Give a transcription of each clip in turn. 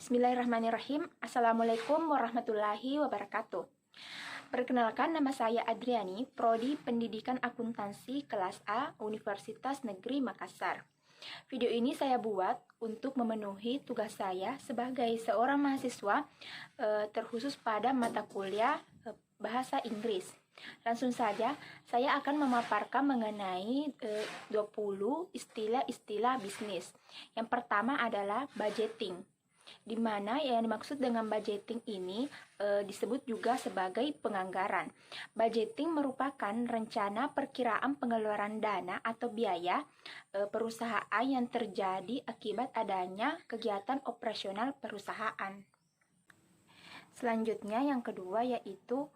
Bismillahirrahmanirrahim. Assalamualaikum warahmatullahi wabarakatuh. Perkenalkan, nama saya Adriani, Prodi Pendidikan Akuntansi kelas A, Universitas Negeri Makassar. Video ini saya buat untuk memenuhi tugas saya sebagai seorang mahasiswa terkhusus pada mata kuliah Bahasa Inggris. Langsung saja, saya akan memaparkan mengenai 20 istilah-istilah bisnis. Yang pertama adalah budgeting, di mana yang dimaksud dengan budgeting ini disebut juga sebagai penganggaran. Budgeting merupakan rencana perkiraan pengeluaran dana atau biaya perusahaan yang terjadi akibat adanya kegiatan operasional perusahaan. Selanjutnya yang kedua yaitu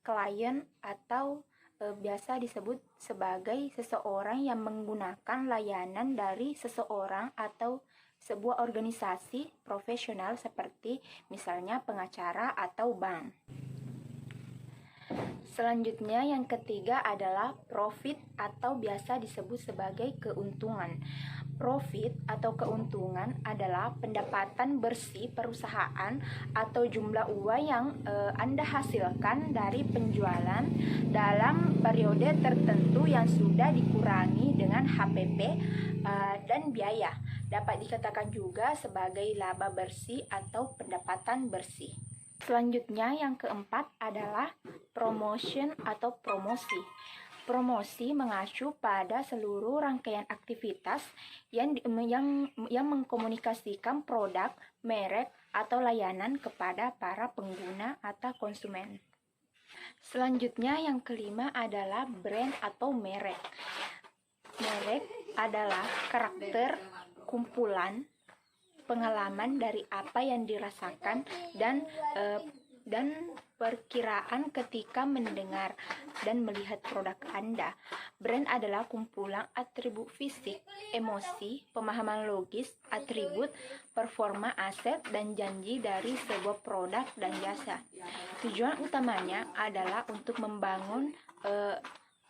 klien atau biasa disebut sebagai seseorang yang menggunakan layanan dari seseorang atau sebuah organisasi profesional seperti misalnya pengacara atau bank. Selanjutnya yang ketiga adalah profit atau biasa disebut sebagai keuntungan. Profit atau keuntungan adalah pendapatan bersih perusahaan atau jumlah uang yang Anda hasilkan dari penjualan dalam periode tertentu yang sudah dikurangi dengan HPP dan biaya. Dapat dikatakan juga sebagai laba bersih atau pendapatan bersih. Selanjutnya yang keempat adalah promotion atau promosi. Promosi mengacu pada seluruh rangkaian aktivitas yang mengkomunikasikan produk, merek, atau layanan kepada para pengguna atau konsumen. Selanjutnya yang kelima adalah brand atau merek. Merek adalah karakter, kumpulan, pengalaman dari apa yang dirasakan dan perkiraan ketika mendengar dan melihat produk Anda. Brand adalah kumpulan atribut fisik, emosi, pemahaman logis, atribut, performa aset, dan janji dari sebuah produk dan jasa. Tujuan utamanya adalah untuk membangun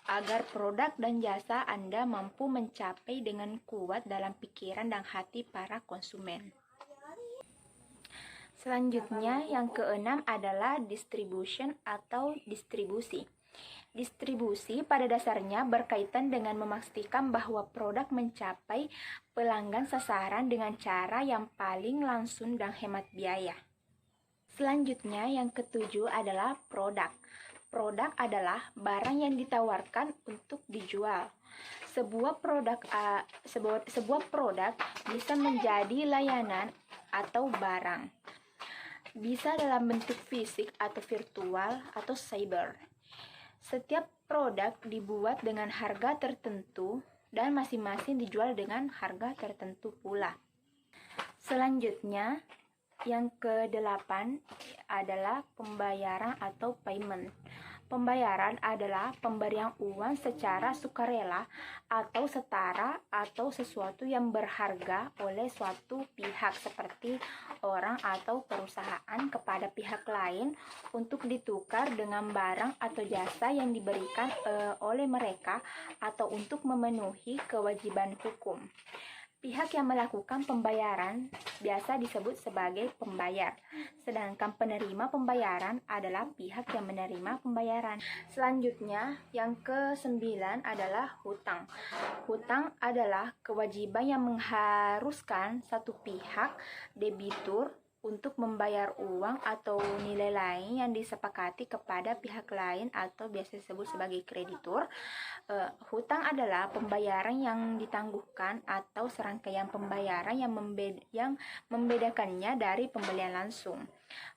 agar produk dan jasa Anda mampu mencapai dengan kuat dalam pikiran dan hati para konsumen. Selanjutnya yang keenam adalah distribution atau distribusi. Distribusi pada dasarnya berkaitan dengan memastikan bahwa produk mencapai pelanggan sasaran dengan cara yang paling langsung dan hemat biaya. Selanjutnya yang ketujuh adalah produk. Produk adalah barang yang ditawarkan untuk dijual. Sebuah produk bisa menjadi layanan atau barang. Bisa dalam bentuk fisik atau virtual atau cyber. Setiap produk dibuat dengan harga tertentu dan masing-masing dijual dengan harga tertentu pula. Selanjutnya, yang ke-8 adalah pembayaran atau payment. Pembayaran adalah pemberian uang secara sukarela atau setara atau sesuatu yang berharga oleh suatu pihak seperti orang atau perusahaan kepada pihak lain untuk ditukar dengan barang atau jasa yang diberikan oleh mereka atau untuk memenuhi kewajiban hukum. Pihak yang melakukan pembayaran biasa disebut sebagai pembayar, sedangkan penerima pembayaran adalah pihak yang menerima pembayaran. Selanjutnya, yang ke-9 adalah hutang. Hutang adalah kewajiban yang mengharuskan satu pihak, debitur, untuk membayar uang atau nilai lain yang disepakati kepada pihak lain atau biasa disebut sebagai kreditur. Hutang adalah pembayaran yang ditangguhkan atau serangkaian pembayaran yang membedakannya dari pembelian langsung.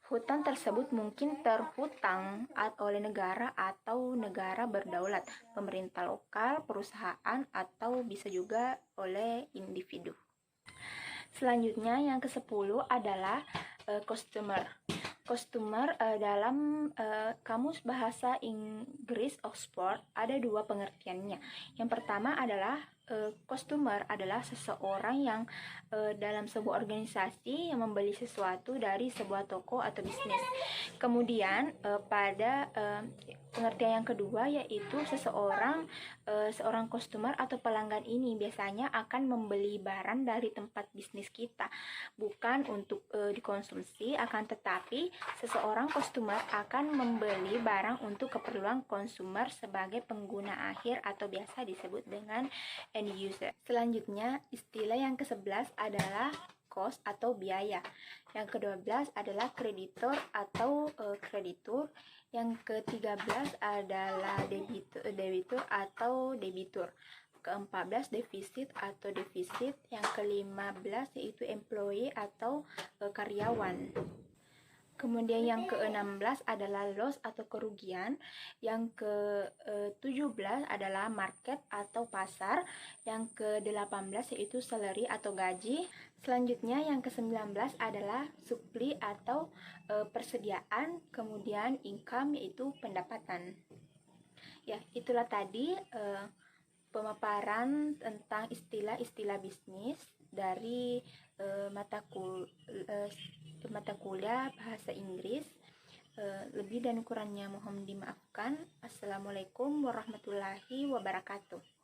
Hutang tersebut mungkin terhutang oleh negara atau negara berdaulat, pemerintah lokal, perusahaan, atau bisa juga oleh individu. Selanjutnya yang ke-10 adalah customer. Customer dalam Kamus Bahasa Inggris Oxford ada dua pengertiannya. Yang pertama adalah customer adalah seseorang yang dalam sebuah organisasi yang membeli sesuatu dari sebuah toko atau bisnis. Kemudian pada Pengertian yang kedua yaitu seorang customer atau pelanggan ini biasanya akan membeli barang dari tempat bisnis kita, bukan untuk dikonsumsi, akan tetapi seseorang customer akan membeli barang untuk keperluan konsumer sebagai pengguna akhir atau biasa disebut dengan end user. Selanjutnya, istilah yang ke-11 adalah cost atau biaya. Yang ke-12 adalah kreditor atau kreditur. Yang ke-13 adalah debitur atau debitur. Ke-14 defisit atau defisit. Yang ke-15 yaitu employee atau karyawan. Kemudian yang ke-16 adalah loss atau kerugian. Yang ke-17 adalah market atau pasar. Yang ke-18 yaitu salary atau gaji. Selanjutnya yang ke-19 adalah supply atau persediaan. Kemudian income yaitu pendapatan. Ya, itulah tadi pemaparan tentang istilah-istilah bisnis dari mata kuliah bahasa Inggris. Lebih dan kurangnya mohon dimaafkan. Assalamualaikum warahmatullahi wabarakatuh.